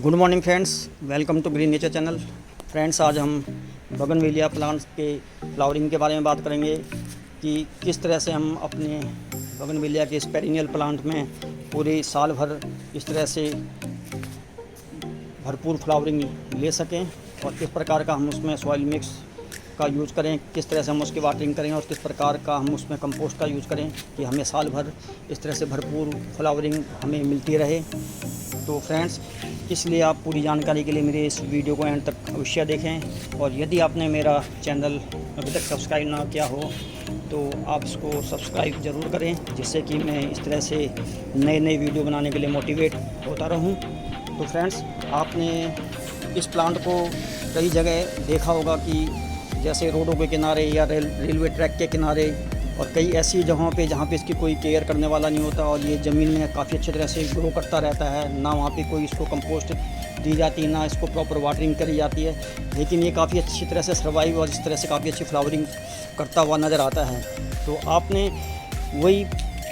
Good morning friends, welcome to green nature channel. Friends, आज हम bougainvillea plants के flowering के बारे में बात करेंगे कि किस तरह से हम अपने बोगनविलिया के इस पेरिनियल प्लांट में पूरे साल भर इस तरह से भरपूर फ्लावरिंग ले सकें और किस प्रकार का हम उसमें सॉइल मिक्स का यूज़ करें, किस तरह से हम उसकी वाटरिंग करें और किस प्रकार का हम उसमें कंपोस्ट का यूज़ करें कि हमें साल भर इस तरह से भरपूर फ्लावरिंग हमें मिलती रहे। तो फ्रेंड्स, इसलिए आप पूरी जानकारी के लिए मेरे इस वीडियो को एंड तक अवश्य देखें और यदि आपने मेरा चैनल अभी तक सब्सक्राइब ना किया हो तो आप इसको सब्सक्राइब ज़रूर करें, जिससे कि मैं इस तरह से नए नए वीडियो बनाने के लिए मोटिवेट होता रहूं। तो फ्रेंड्स, आपने इस प्लांट को कई जगह देखा होगा कि जैसे रोडों के किनारे या रेलवे ट्रैक के किनारे और कई ऐसी जगहों पे जहाँ पे इसकी कोई केयर करने वाला नहीं होता और ये ज़मीन में काफ़ी अच्छी तरह से ग्रो करता रहता है। ना वहाँ पे कोई इसको कंपोस्ट दी जाती है, ना इसको प्रॉपर वाटरिंग करी जाती है, लेकिन ये काफ़ी अच्छी तरह से सर्वाइव और इस तरह से काफ़ी अच्छी फ्लावरिंग करता हुआ नज़र आता है। तो आपने वही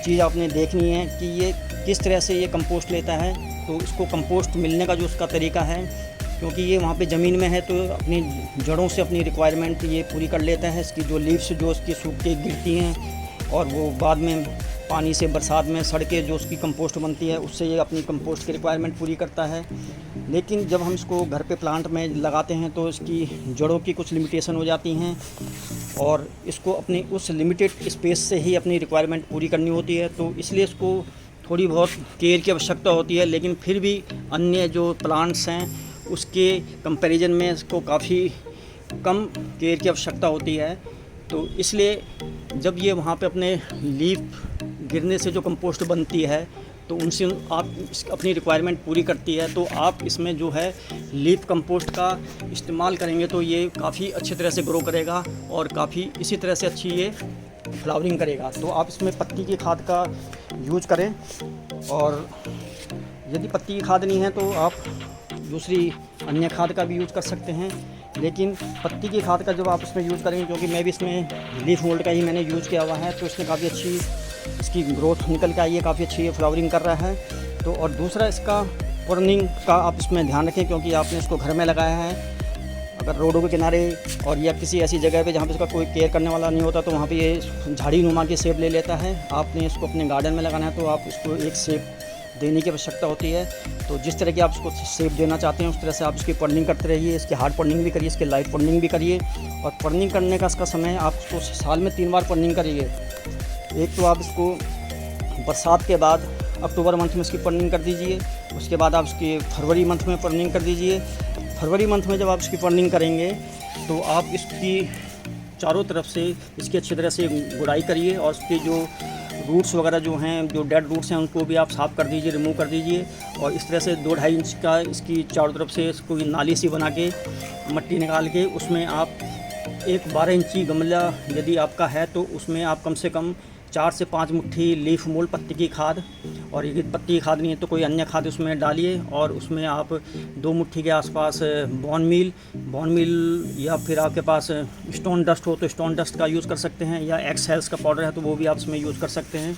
चीज़ आपने देखनी है कि ये किस तरह से ये कंपोस्ट लेता है। तो इसको कंपोस्ट मिलने का जो उसका तरीका है, क्योंकि ये वहाँ पे ज़मीन में है तो अपनी जड़ों से अपनी रिक्वायरमेंट ये पूरी कर लेता है। इसकी जो लीव्स जो उसकी सूख के गिरती हैं और वो बाद में पानी से बरसात में सड़ के जो उसकी कंपोस्ट बनती है, उससे ये अपनी कंपोस्ट की रिक्वायरमेंट पूरी करता है। लेकिन जब हम इसको घर पे प्लांट में लगाते हैं तो इसकी जड़ों की कुछ लिमिटेशन हो जाती हैं और इसको अपनी उस लिमिटेड स्पेस से ही अपनी रिक्वायरमेंट पूरी करनी होती है। तो इसलिए इसको थोड़ी बहुत केयर की आवश्यकता होती है, लेकिन फिर भी अन्य जो प्लांट्स हैं उसके कंपैरिजन में इसको काफ़ी कम केयर की आवश्यकता होती है। तो इसलिए जब ये वहाँ पे अपने लीफ गिरने से जो कंपोस्ट बनती है तो उनसे आप अपनी रिक्वायरमेंट पूरी करती है, तो आप इसमें जो है लीफ कंपोस्ट का इस्तेमाल करेंगे तो ये काफ़ी अच्छी तरह से ग्रो करेगा और काफ़ी इसी तरह से अच्छी ये फ्लावरिंग करेगा। तो आप इसमें पत्ती की खाद का यूज करें और यदि पत्ती की खाद नहीं है तो आप दूसरी अन्य खाद का भी यूज़ कर सकते हैं। लेकिन पत्ती की खाद का जब आप इसमें यूज़ करेंगे, क्योंकि मैं भी इसमें लीफ मोल्ड का ही मैंने यूज़ किया हुआ है, तो इसमें काफ़ी अच्छी इसकी ग्रोथ निकल के आई है, काफ़ी अच्छी फ्लावरिंग कर रहा है। तो और दूसरा इसका प्रूनिंग का आप इसमें ध्यान रखें, क्योंकि आपने इसको घर में लगाया है। अगर रोडों के किनारे और या किसी ऐसी जगह पे जहाँ पे इसका कोई केयर करने वाला नहीं होता तो वहाँ पे ये झाड़ी नुमा की शेप ले लेता है। आपने इसको अपने गार्डन में लगाना है तो आप इसको एक शेप देने की आवश्यकता होती है। तो जिस तरह की आप इसको शेप देना चाहते हैं उस तरह से आप इसकी पर्निंग करते रहिए। इसकी हार्ड पर्निंग भी करिए, इसकी लाइट पर्निंग भी करिए। और पर्निंग करने का इसका समय आप इसको साल में 3 बार पर्निंग करिए। एक तो आप इसको बरसात के बाद अक्टूबर मंथ में इसकी पर्निंग कर दीजिए, उसके बाद आप इसकी फरवरी मंथ में पर्निंग कर दीजिए। फरवरी मंथ में जब आप इसकी पर्निंग करेंगे तो आप इसकी चारों तरफ से इसकी अच्छी तरह से गुड़ाई करिए और इसके जो रूट्स वगैरह जो हैं, जो डेड रूट्स हैं, उनको भी आप साफ़ कर दीजिए, रिमूव कर दीजिए। और इस तरह से 2-2.5 इंच का इसकी चारों तरफ से इसको नाली सी बना के मट्टी निकाल के उसमें आप एक 12 इंची गमला यदि आपका है तो उसमें आप कम से कम 4 से 5 मुट्ठी लीफ मोल्ड पत्ती की खाद, और यदि पत्ती की खाद नहीं है तो कोई अन्य खाद उसमें डालिए। और उसमें आप 2 मुट्ठी के आसपास बॉन मील या फिर आपके पास स्टोन डस्ट हो तो स्टोन डस्ट का यूज़ कर सकते हैं, या एक्स हेल्स का पाउडर है तो वो भी आप इसमें यूज़ कर सकते हैं।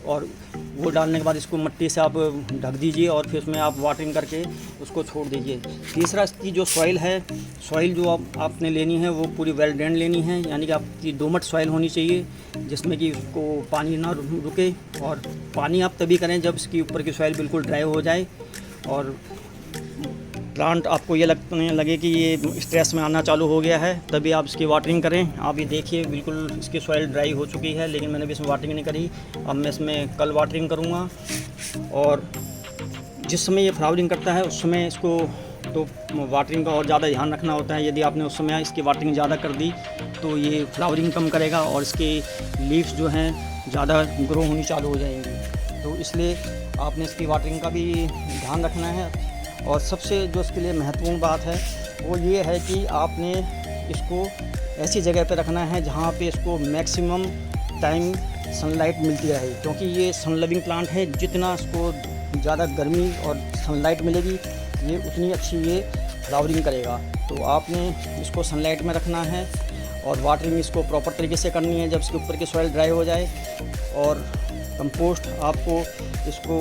और वो डालने के बाद इसको मिट्टी से आप ढक दीजिए और फिर उसमें आप वाटरिंग करके उसको छोड़ दीजिए। तीसरा, इसकी जो सॉइल है, सॉइल जो आपने लेनी है वो पूरी वेल ड्रेन लेनी है, यानी कि आपकी दोमट सॉइल होनी चाहिए जिसमें कि उसको पानी ना रुके। और पानी आप तभी करें जब इसकी ऊपर की सॉइल बिल्कुल ड्राई हो जाए और प्लांट आपको ये लगने लगे कि ये स्ट्रेस में आना चालू हो गया है, तभी आप इसकी वाटरिंग करें। आप ये देखिए बिल्कुल इसकी सॉइल ड्राई हो चुकी है, लेकिन मैंने भी इसमें वाटरिंग नहीं करी। अब मैं इसमें कल वाटरिंग करूँगा। और जिस समय ये फ्लावरिंग करता है उस समय इसको तो वाटरिंग का और ज़्यादा ध्यान रखना होता है। यदि आपने उस समय इसकी वाटरिंग ध्यान कर दी तो ये फ्लावरिंग कम करेगा और इसके लीव्स जो हैं ज़्यादा ग्रो होनी चालू हो जाएंगी। तो इसलिए आपने इसकी वाटरिंग का भी ध्यान रखना है। और सबसे जो इसके लिए महत्वपूर्ण बात है वो ये है कि आपने इसको ऐसी जगह पे रखना है जहाँ पे इसको मैक्सिमम टाइम सनलाइट मिलती रहे, क्योंकि ये सन लविंग प्लांट है। जितना इसको ज़्यादा गर्मी और सनलाइट मिलेगी ये उतनी अच्छी ये फ्लावरिंग करेगा। तो आपने इसको सनलाइट में रखना है और वाटरिंग इसको प्रॉपर तरीके से करनी है जब इसके ऊपर की सॉइल ड्राई हो जाए। और कंपोस्ट आपको इसको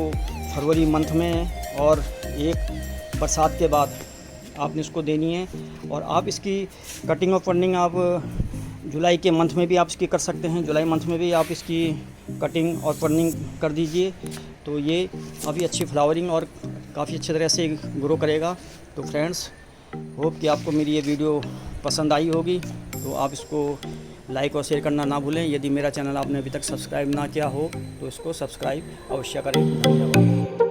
फरवरी मंथ में और एक बरसात के बाद आपने इसको देनी है। और आप इसकी कटिंग और फंडिंग आप जुलाई के मंथ में भी आप इसकी कर सकते हैं। जुलाई मंथ में भी आप इसकी कटिंग और फंडिंग कर दीजिए, तो ये अभी अच्छी फ्लावरिंग और काफ़ी अच्छी तरह से ग्रो करेगा। तो फ्रेंड्स, होप कि आपको मेरी ये वीडियो पसंद आई होगी, तो आप इसको लाइक और शेयर करना ना भूलें। यदि मेरा चैनल आपने अभी तक सब्सक्राइब ना किया हो तो इसको सब्सक्राइब अवश्य करें। धन्यवाद।